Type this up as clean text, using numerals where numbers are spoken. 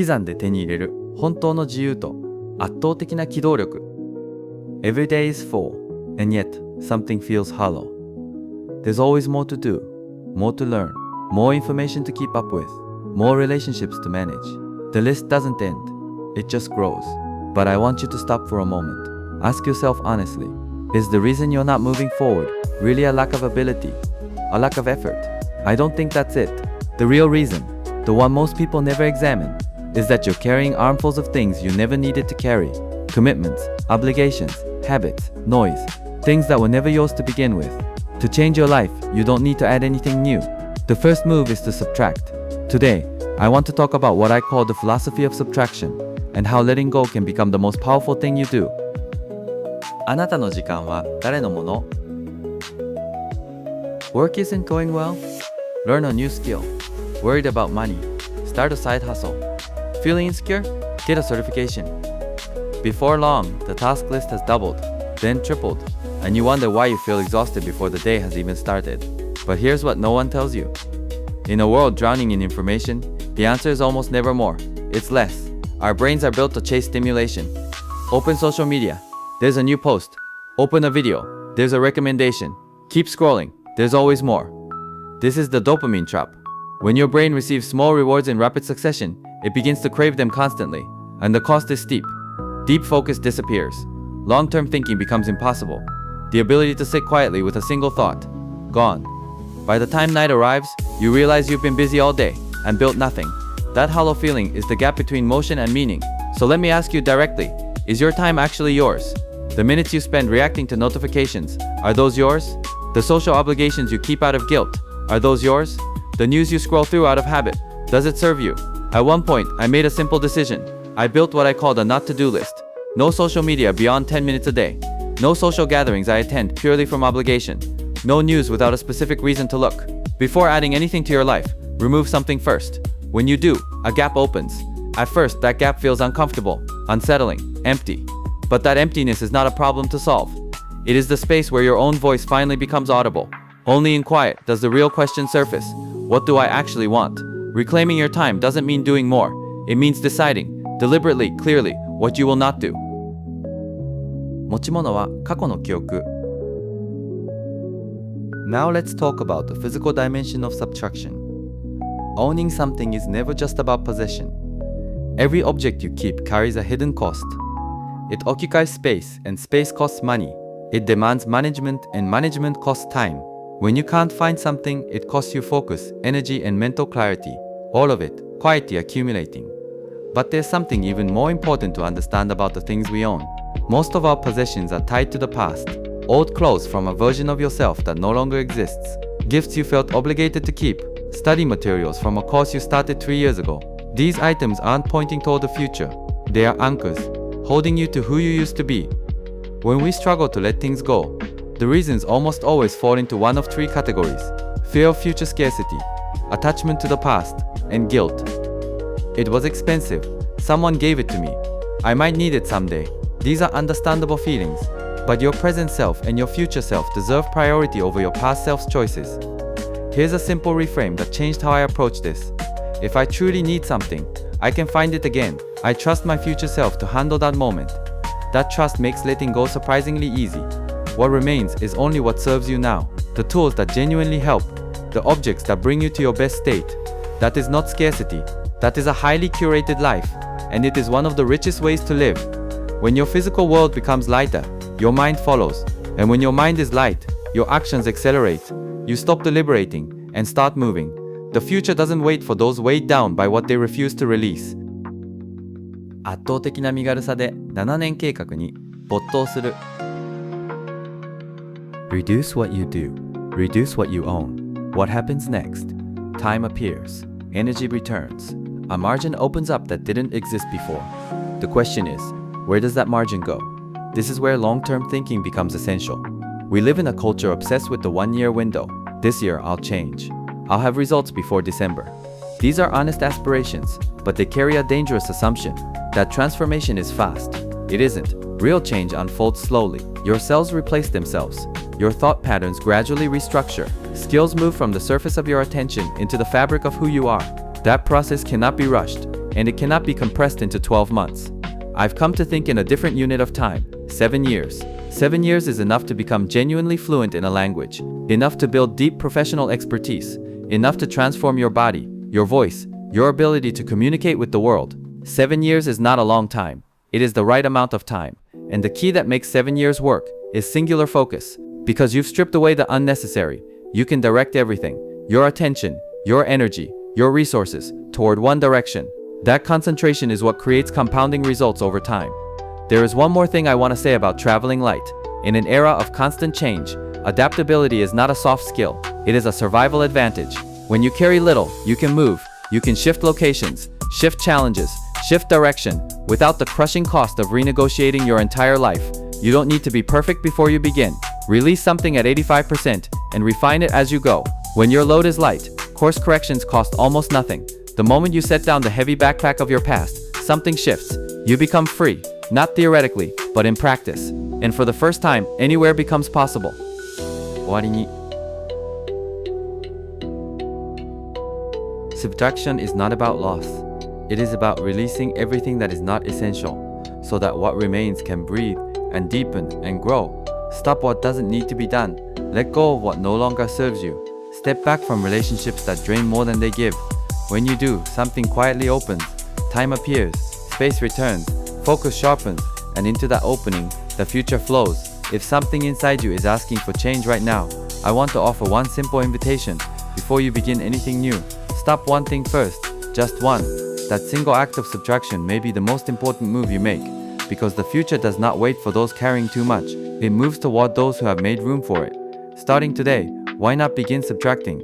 刻んで手に入れる本当の自由と圧倒的な機動力。Every day is full, and yet something feels hollow. There's always more to do, more to learn, more information to keep up with, more relationships to manage. The list doesn't end, it just grows. But I want you to stop for a moment. Ask yourself honestly, is the reason you're not moving forward really a lack of ability, a lack of effort? I don't think that's it. The real reason, the one most people never examine, is that you're carrying armfuls of things you never needed to carry. Commitments, obligations, habits, noise, things that were never yours to begin with. To change your life, you don't need to add anything new. The first move is to subtract. Today, I want to talk about what I call the philosophy of subtraction, and how letting go can become the most powerful thing you do. あなたの時間は誰のもの? Work isn't going well? Learn a new skill. Worried about money? Start a side hustle. Feeling insecure? Get a certification. Before long, the task list has doubled, then tripled, and you wonder why you feel exhausted before the day has even started. But here's what no one tells you. In a world drowning in information, the answer is almost never more. It's less. Our brains are built to chase stimulation. Open social media. There's a new post. Open a video. There's a recommendation. Keep scrolling. There's always more. This is the dopamine trap. When your brain receives small rewards in rapid succession, it begins to crave them constantly, and the cost is steep. Deep focus disappears. Long-term thinking becomes impossible. The ability to sit quietly with a single thought, gone. By the time night arrives, you realize you've been busy all day and built nothing. That hollow feeling is the gap between motion and meaning. So let me ask you directly, is your time actually yours? The minutes you spend reacting to notifications, are those yours? The social obligations you keep out of guilt, are those yours? The news you scroll through out of habit, does it serve you? At one point, I made a simple decision. I built what I called a not-to-do list. No social media beyond 10 minutes a day. No social gatherings I attend purely from obligation. No news without a specific reason to look. Before adding anything to your life, remove something first. When you do, a gap opens. At first, that gap feels uncomfortable, unsettling, empty. But that emptiness is not a problem to solve. It is the space where your own voice finally becomes audible. Only in quiet does the real question surface. What do I actually want? Reclaiming your time doesn't mean doing more. It means deciding, deliberately, clearly, what you will not do. 持ち物は過去の記憶. Now let's talk about the physical dimension of subtraction. Owning something is never just about possession. Every object you keep carries a hidden cost. It occupies space, and space costs money. It demands management, and management costs time. When you can't find something, it costs you focus, energy, and mental clarity. All of it, quietly accumulating. But there's something even more important to understand about the things we own. Most of our possessions are tied to the past. Old clothes from a version of yourself that no longer exists. Gifts you felt obligated to keep. Study materials from a course you started 3 years ago. These items aren't pointing toward the future. They are anchors, holding you to who you used to be. When we struggle to let things go, the reasons almost always fall into one of 3 categories: fear of future scarcity, attachment to the past, and guilt. It was expensive. Someone gave it to me. I might need it someday. These are understandable feelings, but your present self and your future self deserve priority over your past self's choices. Here's a simple reframe that changed how I approach this. If I truly need something, I can find it again. I trust my future self to handle that moment. That trust makes letting go surprisingly easy. What remains is only what serves you now. The tools that genuinely help. The objects that bring you to your best state. That is not scarcity. That is a highly curated life. And it is one of the richest ways to live. When your physical world becomes lighter, your mind follows. And when your mind is light, your actions accelerate. You stop deliberating and start moving. The future doesn't wait for those weighed down by what they refuse to release. 圧倒的な身軽さで7年計画に没頭する。Reduce what you do. Reduce what you own. What happens next? Time appears. Energy returns. A margin opens up that didn't exist before. The question is, where does that margin go? This is where long-term thinking becomes essential. We live in a culture obsessed with the one-year window. This year, I'll change. I'll have results before December. These are honest aspirations, but they carry a dangerous assumption that transformation is fast. It isn't. Real change unfolds slowly. Your cells replace themselves. Your thought patterns gradually restructure. Skills move from the surface of your attention into the fabric of who you are. That process cannot be rushed, and it cannot be compressed into 12 months. I've come to think in a different unit of time, 7 years. 7 years is enough to become genuinely fluent in a language, enough to build deep professional expertise, enough to transform your body, your voice, your ability to communicate with the world. 7 years is not a long time. It is the right amount of time. And the key that makes 7 years work is singular focus. Because you've stripped away the unnecessary, you can direct everything, your attention, your energy, your resources, toward one direction. That concentration is what creates compounding results over time. There is one more thing I want to say about traveling light. In an era of constant change, adaptability is not a soft skill, it is a survival advantage. When you carry little, you can move, you can shift locations, shift challenges, shift direction, without the crushing cost of renegotiating your entire life. You don't need to be perfect before you begin. Release something at 85% and refine it as you go. When your load is light, course corrections cost almost nothing. The moment you set down the heavy backpack of your past, something shifts. You become free, not theoretically, but in practice. And for the first time, anywhere becomes possible. 終わりに。Subtraction is not about loss. It is about releasing everything that is not essential, so that what remains can breathe and deepen and grow. Stop what doesn't need to be done. Let go of what no longer serves you. Step back from relationships that drain more than they give. When you do, something quietly opens. Time appears, space returns, focus sharpens, and into that opening, the future flows. If something inside you is asking for change right now, I want to offer one simple invitation. Before you begin anything new, stop one thing first, just one. That single act of subtraction may be the most important move you make, because the future does not wait for those carrying too much. It moves toward those who have made room for it. Starting today, why not begin subtracting?